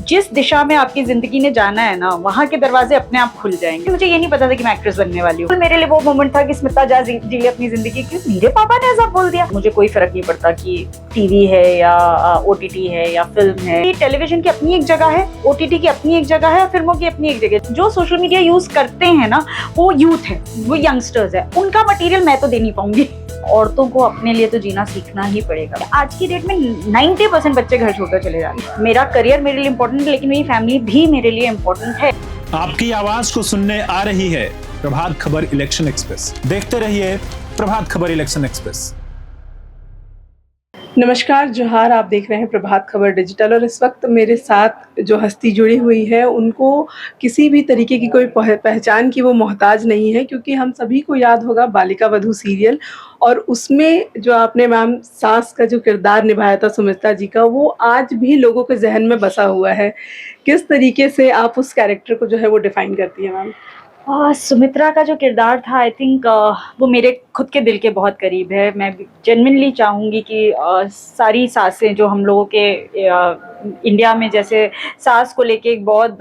जिस दिशा में आपकी जिंदगी ने जाना है ना, वहाँ के दरवाजे अपने आप खुल जाएंगे। मुझे ये नहीं पता था कि मैं एक्ट्रेस बनने वाली हूँ। मेरे लिए वो मोमेंट था कि स्मिता जा जी ले अपनी जिंदगी की। मेरे पापा ने ऐसा बोल दिया। मुझे कोई फर्क नहीं पड़ता कि टीवी है या ओटीटी है या फिल्म है। टेलीविजन की अपनी एक जगह है, ओटीटी की अपनी एक जगह है, फिल्मों की अपनी एक जगह है। जो सोशल मीडिया यूज करते हैं ना, वो यूथ है, वो यंगस्टर्स है। उनका मटेरियल मैं तो दे नहीं पाऊंगी। औरतों को अपने लिए तो जीना सीखना ही पड़ेगा। आज की डेट में 90% बच्चे घर छोड़कर चले जाते हैं। मेरा करियर मेरे लिए इम्पोर्टेंट है, लेकिन मेरी फैमिली भी मेरे लिए इम्पोर्टेंट है। आपकी आवाज को सुनने आ रही है प्रभात खबर इलेक्शन एक्सप्रेस। देखते रहिए प्रभात खबर इलेक्शन एक्सप्रेस। नमस्कार, जोहार। आप देख रहे हैं प्रभात खबर डिजिटल और इस वक्त मेरे साथ जो हस्ती जुड़ी हुई है उनको किसी भी तरीके की कोई पहचान की वो मोहताज नहीं है, क्योंकि हम सभी को याद होगा बालिका वधू सीरियल, और उसमें जो आपने मैम सास का जो किरदार निभाया था सुमित्रा जी का, वो आज भी लोगों के जहन में बसा हुआ है। किस तरीके से आप उस कैरेक्टर को जो है वो डिफाइन करती हैं मैम? सुमित्रा का जो किरदार था, आई थिंक वो मेरे खुद के दिल के बहुत करीब है। मैं जेन्युइनली चाहूँगी कि सारी सासें जो हम लोगों के इंडिया में जैसे सास को लेके एक बहुत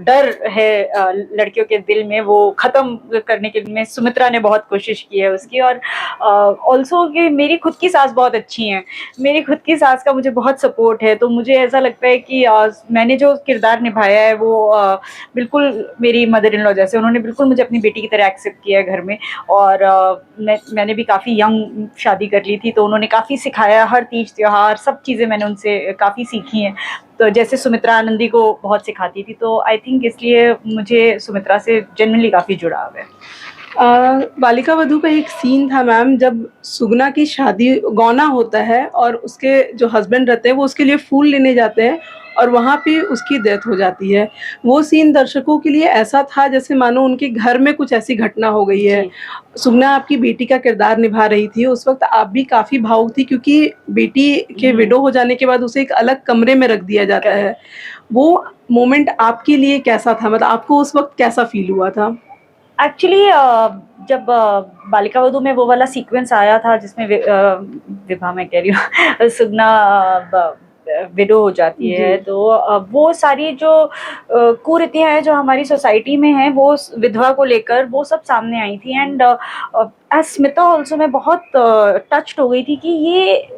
डर है लड़कियों के दिल में, वो ख़त्म करने के लिए सुमित्रा ने बहुत कोशिश की है उसकी। और ऑल्सो कि मेरी खुद की सास बहुत अच्छी हैं, मेरी खुद की सास का मुझे बहुत सपोर्ट है। तो मुझे ऐसा लगता है कि मैंने जो किरदार निभाया है वो बिल्कुल मेरी मदर इन लॉ जैसे, उन्होंने बिल्कुल मुझे अपनी बेटी की तरह एक्सेप्ट किया है घर में। और मैंने भी काफ़ी यंग शादी कर ली थी, तो उन्होंने काफ़ी सिखाया, हर तीज त्योहार सब चीज़ें मैंने उनसे काफ़ी सीखी हैं। तो जैसे सुमित्रा आनंदी को बहुत सिखाती थी, तो आई थिंक इसलिए मुझे सुमित्रा से जेन्युइनली काफ़ी जुड़ाव है। बालिका वधू का एक सीन था मैम, जब सुगना की शादी गौना होता है और उसके जो हस्बैंड रहते हैं वो उसके लिए फूल लेने जाते हैं और वहाँ पे उसकी डेथ हो जाती है। वो सीन दर्शकों के लिए ऐसा था जैसे मानो उनके घर में कुछ ऐसी घटना हो गई है। सुगना आपकी बेटी का किरदार निभा रही थी, उस वक्त आप भी काफ़ी भावुक थी, क्योंकि बेटी के विडो हो जाने के बाद उसे एक अलग कमरे में रख दिया जाता है। वो मोमेंट आपके लिए कैसा था? मतलब आपको उस वक्त कैसा फील हुआ था? एक्चुअली जब बालिका वधू में वो वाला सीक्वेंस आया था जिसमें विभा मैं कह रही हूँ सुगना विडो हो जाती है, तो वो सारी जो कुरीतियाँ हैं जो हमारी सोसाइटी में हैं, वो विधवा को लेकर वो सब सामने आई थी। एंड एज स्मिता ऑल्सो मैं बहुत टच्ड हो गई थी कि ये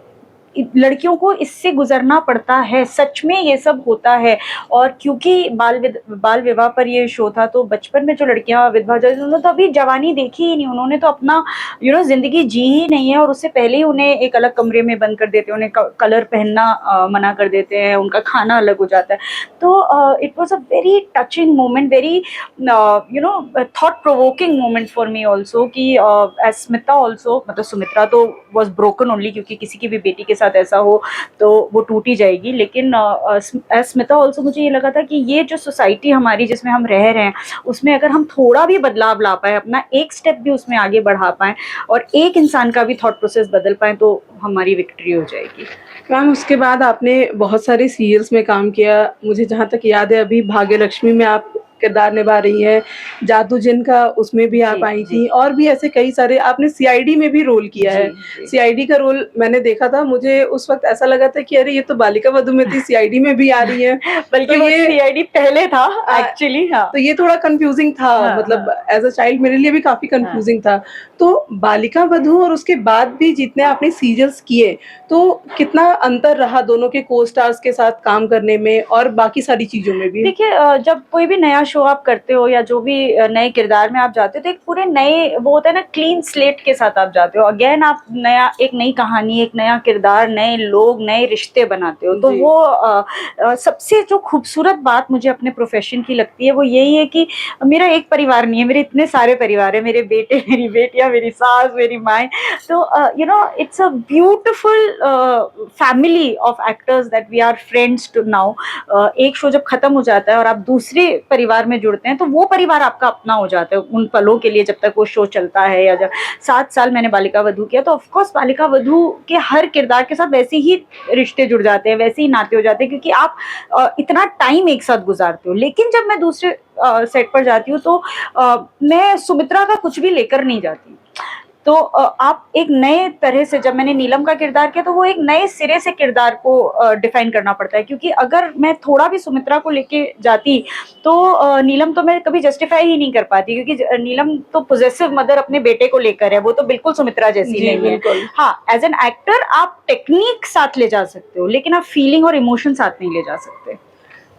लड़कियों को इससे गुजरना पड़ता है, सच में ये सब होता है। और क्योंकि बाल विवाह पर ये शो था, तो बचपन में जो लड़कियां विधवा जाती हैं, उन्होंने तो अभी जवानी देखी ही नहीं, उन्होंने तो अपना जिंदगी जी ही नहीं है। और उससे पहले ही उन्हें एक अलग कमरे में बंद कर देते हैं, उन्हें कलर पहनना मना कर देते हैं, उनका खाना अलग हो जाता है। तो it was a very touching moment, very thought provoking moment for me also कि एज स्मिता ऑल्सो, मतलब सुमित्रा तो वॉज ब्रोकन ओनली, क्योंकि किसी की भी बेटी के साथ ऐसा हो तो वो टूट ही जाएगी। लेकिन एज स्मिता ऑल्सो मुझे ये लगा था कि ये जो सोसाइटी हमारी जिसमें हम रह रहे हैं, उसमें अगर हम थोड़ा भी बदलाव ला पाए, अपना एक स्टेप भी उसमें आगे बढ़ा पाएँ और एक इंसान का भी थॉट प्रोसेस बदल पाएँ, तो हमारी विक्ट्री हो जाएगी। मैम, उसके बाद आपने बहुत सारे सीरियल्स में काम किया। मुझे जहाँ तक याद है अभी भाग्यलक्ष्मी में आप किरदार निभा रही हैं, जादू जिनका उसमें भी आप आई थी, और भी ऐसे कई सारे। आपने सीआईडी में भी रोल किया है। सीआईडी का रोल मैंने देखा था, मुझे उस वक्त ऐसा लगा था कि अरे ये तो बालिका वधू में थी, सीआईडी में भी आ रही है। बल्कि तो ये सीआईडी पहले था एक्चुअली। हाँ, तो ये थोड़ा कंफ्यूजिंग था। हाँ, मतलब एज अ चाइल्ड मेरे लिए भी काफी कंफ्यूजिंग था। तो बालिका वधू और उसके बाद भी जितने आपने सीरियल्स किए, तो कितना अंतर रहा दोनों के को स्टार्स के साथ काम करने में और बाकी सारी चीजों में भी? देखिए, जब कोई भी नया शो आप करते हो या जो भी नए किरदार में आप जाते हो, तो एक पूरे नए, वो होता है ना, क्लीन स्लेट के साथ आप जाते हो। अगेन आप एक नई कहानी, एक नया किरदार, नए लोग, नए रिश्ते बनाते हो। तो वो सबसे जो खूबसूरत बात मुझे अपने प्रोफेशन की लगती है वो यही है कि मेरा एक परिवार नहीं है, मेरे इतने सारे परिवार है, मेरे बेटे, मेरी बेटियां, मेरी सास, मेरी माएँ। तो it's a beautiful family of actors that we are friends too now. एक शो जब खत्म हो जाता है और आप दूसरे परिवार में जुड़ते हैं, तो वो परिवार आपका अपना हो जाता है उन पलों के लिए, जब तक वो शो चलता है। या जब 7 साल मैंने बालिका वधू किया, तो ऑफकोर्स बालिका वधू के हर किरदार के साथ वैसे ही रिश्ते जुड़ जाते हैं, वैसे ही नाते हो जाते हैं, क्योंकि आप इतना टाइम एक साथ गुजारते हो। लेकिन जब मैं दूसरे सेट पर जाती हूँ, तो मैं सुमित्रा का कुछ भी लेकर नहीं जाती। तो आप एक नए तरह से, जब मैंने नीलम का किरदार किया तो वो एक नए सिरे से किरदार को डिफाइन करना पड़ता है, क्योंकि अगर मैं थोड़ा भी सुमित्रा को लेके जाती तो नीलम तो मैं कभी जस्टिफाई ही नहीं कर पाती, क्योंकि नीलम तो पोजेसिव मदर अपने बेटे को लेकर है, वो तो बिल्कुल सुमित्रा जैसी जी नहीं है। बिल्कुल। हाँ, एज एन एक्टर आप टेक्निक साथ ले जा सकते हो, लेकिन आप फीलिंग और इमोशन साथ नहीं ले जा सकते।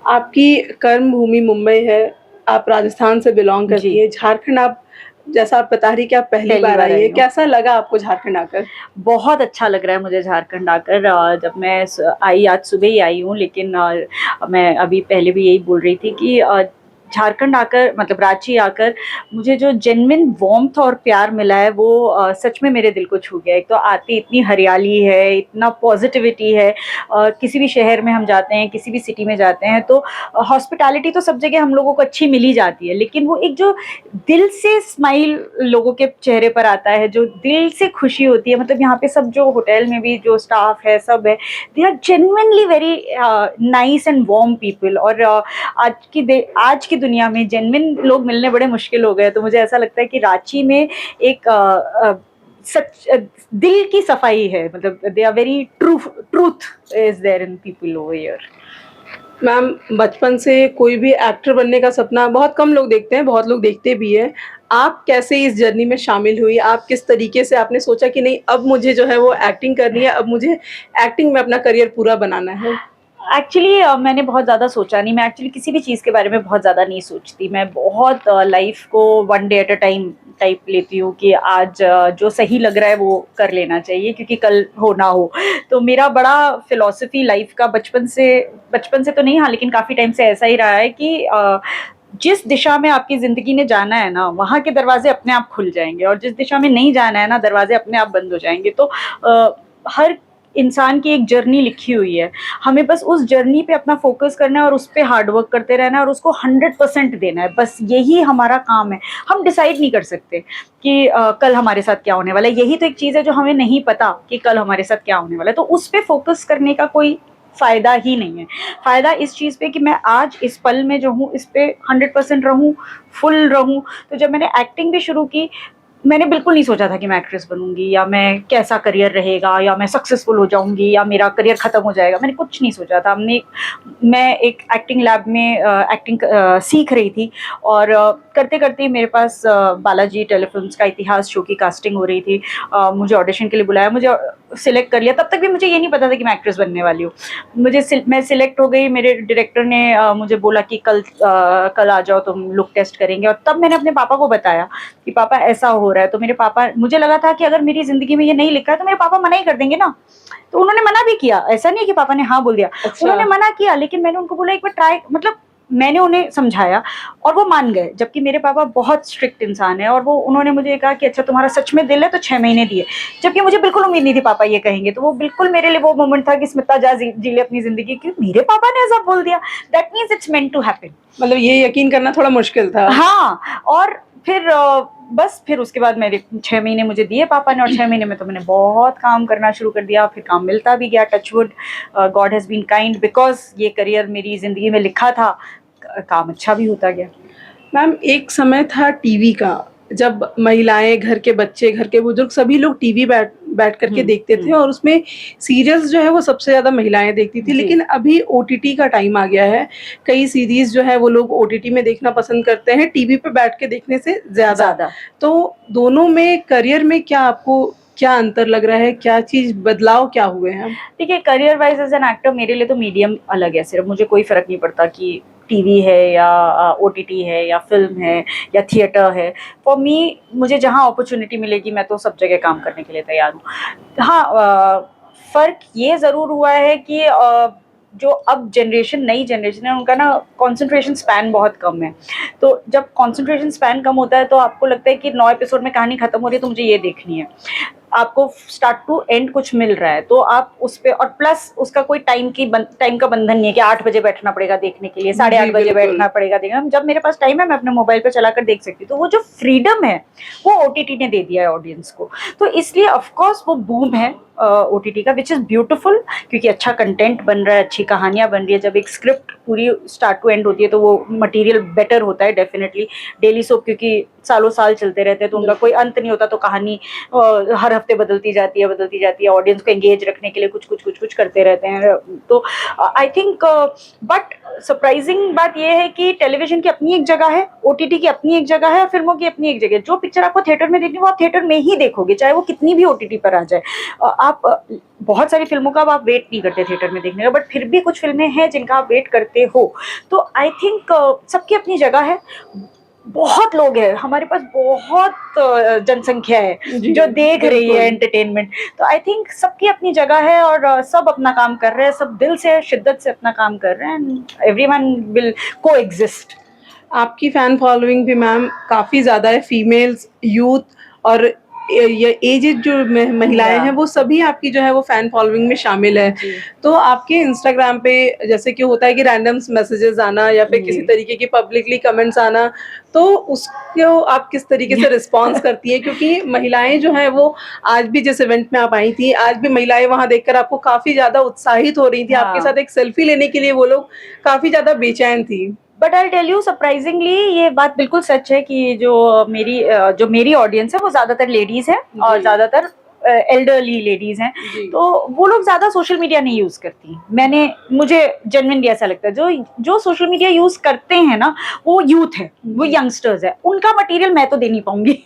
आपकी कर्म भूमि मुंबई है, आप राजस्थान से बिलोंग करती जी। है, झारखंड आप, जैसा आप बता रही कि आप पहली बार आई है, हूँ। कैसा लगा आपको झारखंड आकर? बहुत अच्छा लग रहा है मुझे झारखंड आकर। जब मैं आई, आज सुबह ही आई हूँ, लेकिन मैं अभी पहले भी यही बोल रही थी कि झारखंड आकर, मतलब रांची आकर, मुझे जो जेन्युइन वार्मथ और प्यार मिला है वो सच में मेरे दिल को छू गया। एक तो आती इतनी हरियाली है, इतना पॉजिटिविटी है। किसी भी शहर में हम जाते हैं, किसी भी सिटी में जाते हैं, तो हॉस्पिटैलिटी तो सब जगह हम लोगों को अच्छी मिल ही जाती है, लेकिन वो एक जो दिल से स्माइल लोगों के चेहरे पर आता है, जो दिल से खुशी होती है, मतलब यहाँ पे सब जो होटल में भी जो स्टाफ है सब है, they are genuinely very nice and warm people. और आज की दुनिया में जेन्युइन लोग मिलने बड़े मुश्किल हो गए, तो मुझे ऐसा लगता है कि रांची में एक सच दिल की सफाई है, मतलब they are very truth is there in people over here. Ma'am, बचपन से कोई भी एक्टर बनने का सपना बहुत कम लोग देखते हैं, बहुत लोग देखते भी हैं। आप कैसे इस जर्नी में शामिल हुई? आप किस तरीके से आपने सोचा कि नहीं, अब मुझे जो है वो एक्टिंग करनी है, अब मुझे एक्टिंग में अपना करियर पूरा बनाना है? एक्चुअली मैंने बहुत ज़्यादा सोचा नहीं। मैं एक्चुअली किसी भी चीज़ के बारे में बहुत ज़्यादा नहीं सोचती। मैं बहुत लाइफ को one day at a time type लेती हूँ कि आज जो सही लग रहा है वो कर लेना चाहिए, क्योंकि कल हो ना हो। तो मेरा बड़ा फिलॉसफी लाइफ का बचपन से तो नहीं, हाँ, लेकिन काफ़ी टाइम से ऐसा ही रहा है कि जिस दिशा में आपकी ज़िंदगी ने जाना है ना, वहाँ के दरवाजे अपने आप खुल जाएंगे, और जिस दिशा में नहीं जाना है ना, दरवाजे अपने आप बंद हो जाएंगे। तो हर इंसान की एक जर्नी लिखी हुई है, हमें बस उस जर्नी पे अपना फोकस करना है और उस पे हार्ड वर्क करते रहना है और उसको 100% देना है, बस यही हमारा काम है। हम डिसाइड नहीं कर सकते कि कल हमारे साथ क्या होने वाला है। यही तो एक चीज़ है जो हमें नहीं पता कि कल हमारे साथ क्या होने वाला है, तो उस पे फोकस करने का कोई फ़ायदा ही नहीं है। फ़ायदा इस चीज़ पे कि मैं आज इस पल में जो हूँ, इस पे 100% रहूँ, फुल रहूँ। तो जब मैंने एक्टिंग भी शुरू की, मैंने बिल्कुल नहीं सोचा था कि मैं एक्ट्रेस बनूंगी, या मैं कैसा करियर रहेगा, या मैं सक्सेसफुल हो जाऊंगी, या मेरा करियर ख़त्म हो जाएगा। मैंने कुछ नहीं सोचा था। मैं एक एक्टिंग लैब में एक्टिंग सीख रही थी, और करते करते मेरे पास बालाजी टेलीफिल्म्स का इतिहास शो की कास्टिंग हो रही थी। मुझे ऑडिशन के लिए बुलाया, मुझे सिलेक्ट कर लिया। तब तक भी मुझे ये नहीं पता था कि मैं एक्ट्रेस बनने वाली हूँ। मैं सिलेक्ट हो गई। मेरे डायरेक्टर ने मुझे बोला कि कल आ जाओ, तुम लुक टेस्ट करेंगे। और तब मैंने अपने पापा को बताया कि पापा ऐसा हो रहा है। तो मेरे पापा, मुझे लगा था कि अगर मेरी ज़िंदगी में ये नहीं लिखा है तो मेरे पापा मना ही कर देंगे ना। तो उन्होंने मना भी किया, ऐसा नहीं है कि पापा ने हाँ बोल दिया। अच्छा। उन्होंने मना किया, लेकिन मैंने उनको बोला एक बार ट्राई, मतलब मैंने उन्हें समझाया और वो मान गए। जबकि मेरे पापा बहुत स्ट्रिक्ट इंसान है, और वो उन्होंने मुझे कहा कि अच्छा तुम्हारा सच में दिल है तो 6 महीने दिए। जबकि मुझे बिल्कुल उम्मीद नहीं थी पापा ये कहेंगे। तो वो बिल्कुल मेरे लिए वो मोमेंट था कि स्मिता जा जी ले अपनी ज़िंदगी, क्योंकि मेरे पापा ने ऐसा बोल दिया। That means it's meant to happen. मतलब ये यकीन करना थोड़ा मुश्किल था। हाँ, और फिर बस फिर उसके बाद मेरे 6 महीने मुझे दिए पापा ने, और 6 महीने में तो मैंने बहुत काम करना शुरू कर दिया। फिर काम मिलता भी गया, touchwood, god has been kind, because ये करियर मेरी ज़िंदगी में लिखा था, काम अच्छा भी होता गया। मैम, एक समय था टीवी का, जब महिलाएं, घर के बच्चे, घर के बुजुर्ग सभी लोग टीवी बैठ करके देखते थे, और उसमें सीरियल्स जो है वो सबसे ज़्यादा महिलाएं देखती थी। लेकिन अभी ओटीटी का टाइम आ गया है, कई सीरीज़ जो है वो लोग ओटीटी में देखना पसंद करते हैं टीवी पे बैठ के देखने से ज़्यादा। तो दोनों में करियर में क्या आपको क्या अंतर लग रहा है? क्या चीज़, बदलाव क्या हुए हैं? देखिए, career wise as an actor मेरे लिए तो मीडियम अलग है। सिर्फ मुझे कोई फ़र्क नहीं पड़ता कि टीवी है या ओटीटी है या फिल्म है या थिएटर है। फॉर मी, मुझे जहाँ अपॉर्चुनिटी मिलेगी मैं तो सब जगह काम करने के लिए तैयार हूँ। हाँ, फ़र्क ये ज़रूर हुआ है कि जो अब नई जनरेशन है, उनका ना कंसंट्रेशन स्पैन बहुत कम है। तो जब कंसंट्रेशन स्पैन कम होता है तो आपको लगता है कि 9 एपिसोड में कहानी खत्म हो रही है तो मुझे ये देखनी है। आपको स्टार्ट टू एंड कुछ मिल रहा है तो आप उस पे, और प्लस उसका कोई टाइम का बंधन नहीं है कि 8 बजे बैठना पड़ेगा देखने के लिए, 8:30 बजे बैठना पड़ेगा देखना। जब मेरे पास टाइम है मैं अपने मोबाइल पे चलाकर देख सकती हूँ। तो वो जो फ्रीडम है वो ओटीटी ने दे दिया है ऑडियंस को। तो इसलिए ऑफकोर्स वो बूम है ओटीटी का, विच इज़ ब्यूटीफुल, क्योंकि अच्छा कंटेंट बन रहा है, अच्छी कहानियाँ बन रही है। जब एक स्क्रिप्ट पूरी स्टार्ट टू एंड होती है तो वो मटेरियल बेटर होता है डेफिनेटली। डेली सोप क्योंकि सालों साल चलते रहते हैं, तो उनका कोई अंत नहीं होता, तो कहानी हर हफ्ते बदलती जाती है, ऑडियंस को एंगेज रखने के लिए कुछ करते रहते हैं। तो आई थिंक बट सरप्राइजिंग बात यह है कि टेलीविजन की अपनी एक जगह है, ओटीटी की अपनी एक जगह है और फिल्मों की अपनी एक जगह है। जो पिक्चर आपको थिएटर में देखनी है वो आप थिएटर में ही देखोगे, चाहे वो कितनी भी ओटीटी पर आ जाए। आप बहुत सारी फिल्मों का आप वेट नहीं करते थिएटर में देखने का, बट फिर भी कुछ फिल्में हैं जिनका आप वेट करते हो। तो आई थिंक सबकी अपनी जगह है। बहुत लोग हैं हमारे पास, बहुत जनसंख्या है जो देख रही है एंटरटेनमेंट। तो आई थिंक सबकी अपनी जगह है और सब अपना काम कर रहे हैं, सब दिल से शिद्दत से अपना काम कर रहे हैं, एवरीवन विल कोएग्जिस्ट। आपकी फैन फॉलोइंग भी मैम काफ़ी ज़्यादा है, फीमेल्स, यूथ और ये एजेड जो महिलाएं हैं वो सभी आपकी जो है वो फैन फॉलोइंग में शामिल है। तो आपके इंस्टाग्राम पे जैसे कि होता है कि रैंडम्स मैसेजेस आना या फिर किसी तरीके की पब्लिकली कमेंट्स आना, तो उसको आप किस तरीके से रिस्पॉन्स करती हैं? क्योंकि महिलाएं जो हैं वो आज भी जिस इवेंट में आप आई थी, आज भी महिलाएं वहां देखकर आपको काफ़ी ज़्यादा उत्साहित हो रही थी। आपके साथ एक सेल्फी लेने के लिए वो लोग काफ़ी ज़्यादा बेचैन थी। But I tell you surprisingly ये बात बिल्कुल सच है कि जो मेरी ऑडियंस है वो ज्यादातर लेडीज है और ज्यादातर एल्डरली लेडीज हैं। तो वो लोग ज्यादा सोशल मीडिया नहीं यूज करती। मुझे जेन्युइनली ऐसा लगता है जो सोशल मीडिया यूज करते हैं ना वो यूथ है, वो यंगस्टर्स है, उनका मटेरियल मैं तो दे नहीं पाऊंगी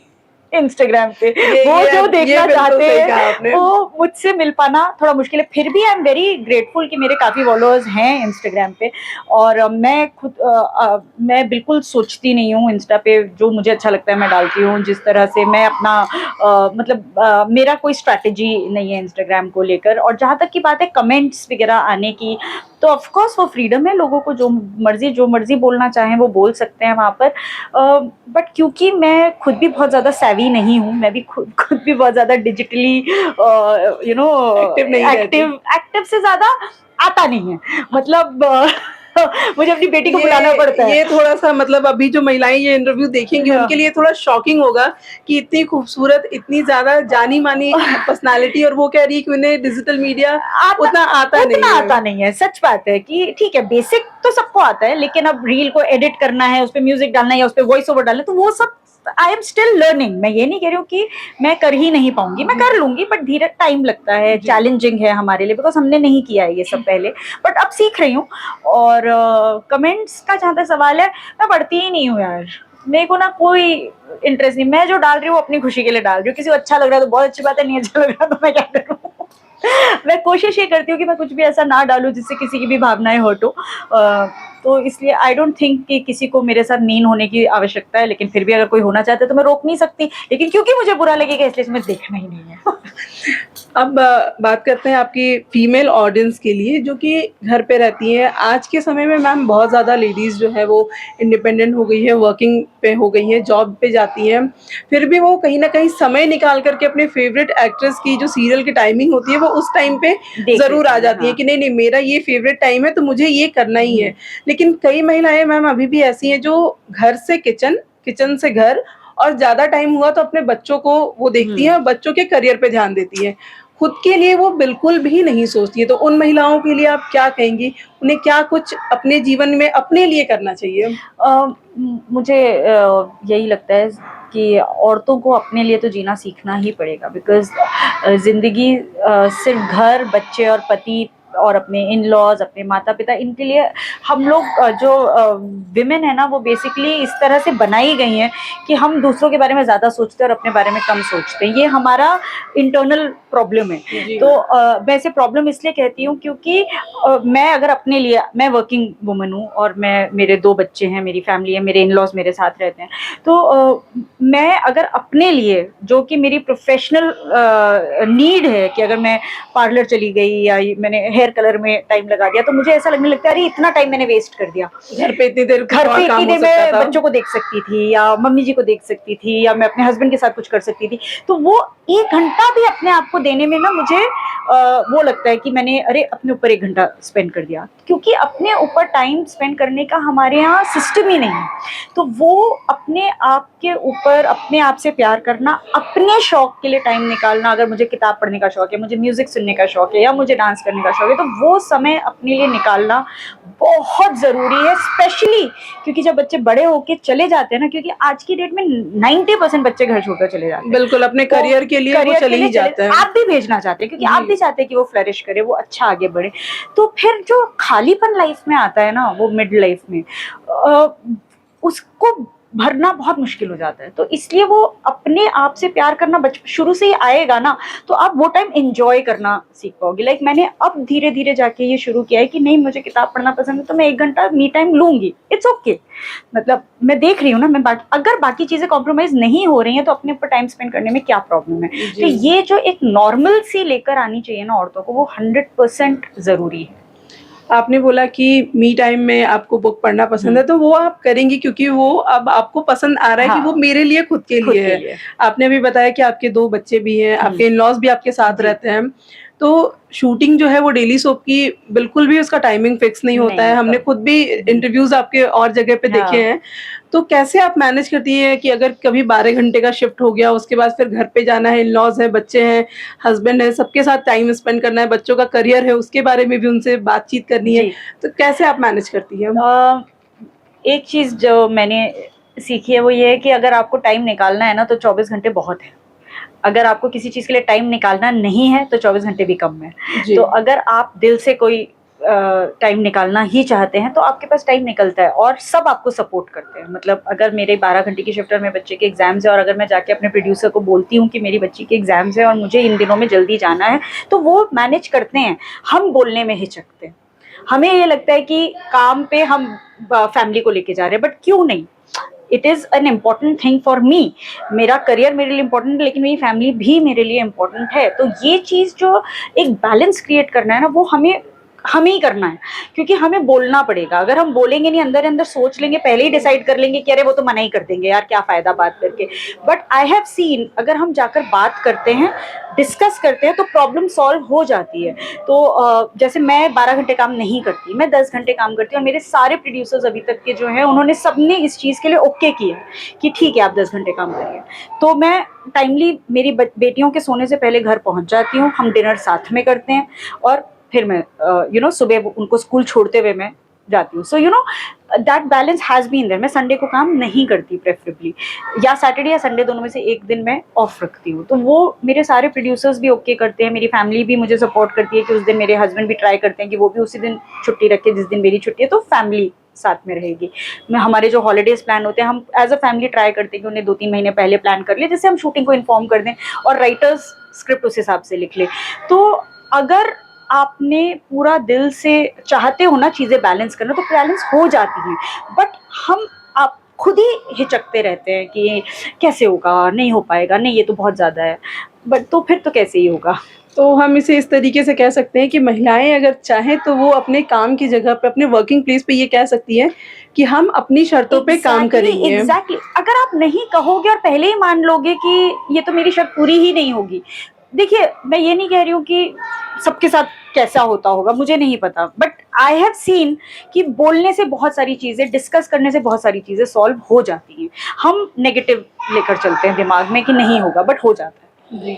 इंस्टाग्राम पे। वो जो देखना चाहते हैं वो मुझसे मिल पाना थोड़ा मुश्किल है। फिर भी आई एम वेरी ग्रेटफुल कि मेरे काफ़ी फॉलोअर्स हैं इंस्टाग्राम पे, और मैं बिल्कुल सोचती नहीं हूँ इंस्टा पे, जो मुझे अच्छा लगता है मैं डालती हूँ। जिस तरह से मैं अपना मेरा कोई स्ट्रैटेजी नहीं है इंस्टाग्राम को लेकर। और जहाँ तक की बात है कमेंट्स वगैरह आने की, तो ऑफ कोर्स वो फ्रीडम है, लोगों को जो मर्जी बोलना चाहें वो बोल सकते हैं वहाँ पर। बट क्योंकि मैं खुद भी बहुत ज़्यादा सैवी नहीं हूँ, मैं भी खुद भी बहुत ज़्यादा डिजिटली एक्टिव से ज़्यादा आता नहीं है, मतलब मुझे अपनी बेटी को बुलाना पड़ता है। ये थोड़ा सा मतलब अभी जो महिलाएं ये इंटरव्यू देखेंगी उनके लिए थोड़ा शॉकिंग होगा कि इतनी खूबसूरत, इतनी ज्यादा जानी मानी पर्सनालिटी, और वो कह रही है कि उन्हें डिजिटल मीडिया उतना आता नहीं है। सच बात है कि ठीक है, बेसिक तो सबको आता है, लेकिन अब रील को एडिट करना है, उस पर म्यूजिक डालना है या उस पर वॉइस ओवर डालना है, तो वो सब आई एम स्टिल लर्निंग। मैं ये नहीं कह रही हूँ कि मैं कर ही नहीं पाऊंगी, मैं कर लूंगी, बट धीरे टाइम लगता है, चैलेंजिंग है हमारे लिए, बिकॉज हमने नहीं किया है ये सब पहले, बट अब सीख रही हूँ। और कमेंट्स का जहाँ तक सवाल है, मैं पढ़ती ही नहीं हूँ यार, मेरे को ना कोई इंटरेस्ट नहीं। मैं जो डाल रही हूँ अपनी खुशी के लिए डाल रही हूँ, किसी को अच्छा लग रहा है तो बहुत अच्छी बात है, नहीं अच्छा लग रहा तो मैं क्या करूँ। मैं कोशिश ये करती हूँ कि मैं कुछ भी ऐसा ना डालूं जिससे किसी की भी भावनाएं हर्ट हो। तो इसलिए आई डोंट थिंक कि किसी को मेरे साथ मीन होने की आवश्यकता है, लेकिन फिर भी अगर कोई होना चाहता है तो मैं रोक नहीं सकती, लेकिन क्योंकि मुझे बुरा लगेगा इसलिए मैं देखना ही नहीं है। अब बात करते हैं आपकी फीमेल ऑडियंस के लिए जो कि घर पे रहती हैं। आज के समय में मैम बहुत ज़्यादा लेडीज़ जो है वो इंडिपेंडेंट हो गई है, वर्किंग पे हो गई हैं, जॉब पे जाती हैं, फिर भी वो कहीं ना कहीं समय निकाल करके अपने फेवरेट एक्ट्रेस की जो सीरियल की टाइमिंग होती है वो उस टाइम पे ज़रूर आ जाती है कि नहीं मेरा ये फेवरेट टाइम है तो मुझे ये करना ही है। लेकिन कई महिलाएं मैम अभी भी ऐसी हैं जो घर से किचन, किचन से घर, और ज़्यादा टाइम हुआ तो अपने बच्चों को वो देखती हैं और बच्चों के करियर पे ध्यान देती हैं, खुद के लिए वो बिल्कुल भी नहीं सोचती है। तो उन महिलाओं के लिए आप क्या कहेंगी, उन्हें क्या कुछ अपने जीवन में अपने लिए करना चाहिए? मुझे यही लगता है कि औरतों को अपने लिए तो जीना सीखना ही पड़ेगा, बिकॉज ज़िंदगी सिर्फ घर, बच्चे और पति और अपने इन लॉज, अपने माता पिता, इनके लिए हम लोग जो विमेन है ना वो बेसिकली इस तरह से बनाई गई हैं कि हम दूसरों के बारे में ज़्यादा सोचते हैं और अपने बारे में कम सोचते हैं। ये हमारा इंटरनल प्रॉब्लम है। तो मैं इसे प्रॉब्लम इसलिए कहती हूँ क्योंकि मैं अगर अपने लिए, मैं वर्किंग वुमन हूँ और मेरे 2 बच्चे हैं, मेरी फैमिली है, मेरे इन लॉज मेरे साथ रहते हैं, तो मैं अगर अपने लिए, जो कि मेरी प्रोफेशनल नीड है, कि अगर मैं पार्लर चली गई या मैंने हेयर कलर में टाइम लगा दिया तो मुझे ऐसा लगने लगता है अरे इतना टाइम मैंने वेस्ट कर दिया। घर पे इतनी देर मैं बच्चों को देख सकती थी या मम्मी जी को देख सकती थी या मैं अपने हस्बैंड के साथ कुछ कर सकती थी। तो वो 1 घंटा भी अपने आप को देने में ना मुझे वो लगता है कि मैंने अपने ऊपर 1 घंटा स्पेंड कर दिया, क्योंकि अपने ऊपर टाइम स्पेंड करने का हमारे यहाँ सिस्टम ही नहीं है। तो वो अपने आप के ऊपर अपने आप से प्यार करना, अपने शौक के लिए टाइम निकालना, अगर मुझे किताब पढ़ने का शौक है, मुझे म्यूजिक सुनने का शौक है या मुझे डांस करने का शौक है, तो वो समय अपने लिए निकालना बहुत ज़रूरी है, स्पेशली क्योंकि जब बच्चे बड़े होके चले जाते हैं ना, क्योंकि आज की डेट में 90% बच्चे घर छोड़कर चले जाते हैं। बिल्कुल, अपने तो करियर के लिए वो चले ही जाते हैं। आप भी भेजना चाहते हैं क्योंकि आप भी चाहते हैं कि वो फ्लरिश करे, वो अच्छा आगे बढ़े। तो फिर जो खालीपन लाइफ में आता है ना, वो मिड लाइफ में, उसको भरना बहुत मुश्किल हो जाता है। तो इसलिए वो अपने आप से प्यार करना शुरू से ही आएगा ना, तो आप वो टाइम एंजॉय करना सीख पाओगे। लाइक मैंने अब धीरे धीरे जाके ये शुरू किया है कि नहीं, मुझे किताब पढ़ना पसंद है तो मैं 1 घंटा मी टाइम लूंगी, इट्स ओके। मतलब मैं देख रही हूँ ना, मैं अगर बाकी चीजें कॉम्प्रोमाइज नहीं हो रही हैं तो अपने ऊपर टाइम स्पेंड करने में क्या प्रॉब्लम है। तो ये जो एक नॉर्मल सी लेकर आनी चाहिए ना औरतों को, वो 100% जरूरी है। आपने बोला कि मी टाइम में आपको बुक पढ़ना पसंद है, तो वो आप करेंगी क्योंकि वो अब आपको पसंद आ रहा है कि वो मेरे लिए खुद के लिए है। आपने अभी बताया कि आपके 2 बच्चे भी हैं, आपके इन-लॉज भी आपके साथ रहते हैं, तो शूटिंग जो है वो डेली सोप की बिल्कुल भी उसका टाइमिंग फिक्स नहीं होता है। हमने खुद भी इंटरव्यूज आपके और जगह पे देखे हैं। तो कैसे आप मैनेज करती हैं कि अगर कभी 12 घंटे का शिफ्ट हो गया, उसके बाद फिर घर पे जाना है, इन-लॉज है, बच्चे हैं, हस्बैंड है, सबके साथ टाइम स्पेंड करना है, बच्चों का करियर है, उसके बारे में भी उनसे बातचीत करनी है, तो कैसे आप मैनेज करती हैं? एक चीज़ जो मैंने सीखी है वो ये है कि अगर आपको टाइम निकालना है ना तो 24 घंटे बहुत है। अगर आपको किसी चीज़ के लिए टाइम निकालना नहीं है तो 24 घंटे भी कम है। तो अगर आप दिल से कोई टाइम निकालना ही चाहते हैं तो आपके पास टाइम निकलता है और सब आपको सपोर्ट करते हैं। मतलब अगर मेरे 12 घंटे की शिफ्ट और मेरे बच्चे के एग्जाम्स है और अगर मैं जाके अपने प्रोड्यूसर को बोलती हूँ कि मेरी बच्ची के एग्जाम्स है और मुझे इन दिनों में जल्दी जाना है, तो वो मैनेज करते हैं। हम बोलने में हिचकते हैं, हमें ये लगता है कि काम पे हम फैमिली को लेके जा रहे हैं, बट क्यों नहीं, it is an important thing for me. मेरा करियर मेरे लिए इम्पोर्टेंट है लेकिन मेरी फैमिली भी मेरे लिए इम्पोर्टेंट है। तो ये चीज़ जो एक बैलेंस क्रिएट करना है ना, वो हमें ही करना है, क्योंकि हमें बोलना पड़ेगा। अगर हम बोलेंगे नहीं, अंदर अंदर सोच लेंगे, पहले ही डिसाइड कर लेंगे कि अरे वो तो मना ही कर देंगे यार, क्या फ़ायदा बात करके। बट आई हैव सीन, अगर हम जाकर बात करते हैं, डिस्कस करते हैं, तो प्रॉब्लम सॉल्व हो जाती है। तो जैसे मैं 12 घंटे काम नहीं करती, मैं 10 घंटे काम करती हूँ और मेरे सारे प्रोड्यूसर्स अभी तक के जो हैं, उन्होंने सबने इस चीज़ के लिए ओके किया कि ठीक है आप 10 घंटे काम करिए। तो मैं टाइमली मेरी बेटियों के सोने से पहले घर पहुँच जाती हूँ, हम डिनर साथ में करते हैं और फिर मैं सुबह उनको स्कूल छोड़ते हुए मैं जाती हूँ। So that balance has been there. मैं संडे को काम नहीं करती प्रेफरेबली, या सैटरडे या संडे दोनों में से एक दिन मैं ऑफ रखती हूँ। तो वो मेरे सारे प्रोड्यूसर्स भी ओके करते हैं, मेरी फैमिली भी मुझे सपोर्ट करती है कि उस दिन मेरे हस्बैंड भी ट्राई करते हैं कि वो भी उसी दिन छुट्टी रखे जिस दिन मेरी छुट्टी है, तो फैमिली साथ में रहेगी। हमारे जो हॉलीडेज प्लान होते हैं, हम एज अ फैमिली ट्राई करते हैं कि उन्हें 2-3 महीने पहले प्लान कर ले, जिससे हम शूटिंग को इन्फॉर्म कर दें और राइटर्स स्क्रिप्ट उस हिसाब से लिख ले। तो अगर आपने पूरा दिल से चाहते हो ना चीज़ें बैलेंस करना, तो बैलेंस हो जाती हैं। बट आप खुद ही हिचकते रहते हैं कि कैसे होगा, नहीं हो पाएगा, नहीं ये तो बहुत ज़्यादा है, बट तो फिर तो कैसे ही होगा। तो हम इसे इस तरीके से कह सकते हैं कि महिलाएं अगर चाहें तो वो अपने काम की जगह पे, अपने वर्किंग प्लेस पे ये कह सकती हैं कि हम अपनी शर्तों पे काम करेंगे। एग्जैक्टली। अगर आप नहीं कहोगे और पहले ही मान लोगे कि ये तो मेरी शर्त पूरी ही नहीं होगी, देखिए मैं ये नहीं कह रही हूँ कि सबके साथ कैसा होता होगा, मुझे नहीं पता, बट आई हैव सीन कि बोलने से बहुत सारी चीज़ें, डिस्कस करने से बहुत सारी चीज़ें सॉल्व हो जाती हैं। हम नेगेटिव लेकर चलते हैं दिमाग में कि नहीं होगा, बट हो जाता है। जी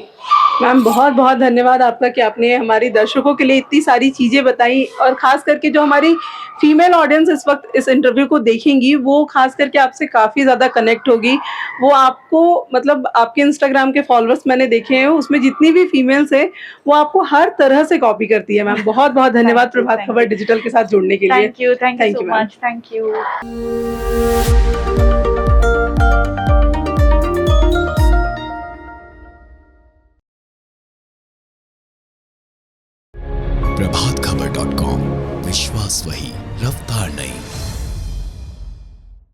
मैम, बहुत बहुत धन्यवाद आपका कि आपने हमारी दर्शकों के लिए इतनी सारी चीज़ें बताई, और ख़ास करके जो हमारी फीमेल ऑडियंस इस वक्त इस इंटरव्यू को देखेंगी, वो खास करके आपसे काफ़ी ज़्यादा कनेक्ट होगी। वो आपको, मतलब आपके इंस्टाग्राम के फॉलोअर्स मैंने देखे हैं, उसमें जितनी भी फीमेल्स है वो आपको हर तरह से कॉपी करती है। मैम बहुत बहुत धन्यवाद प्रभात खबर डिजिटल के साथ जुड़ने के लिए। Thank you so much, thank you. प्रभातखबर.com, विश्वास वही, रफ्तार नहीं।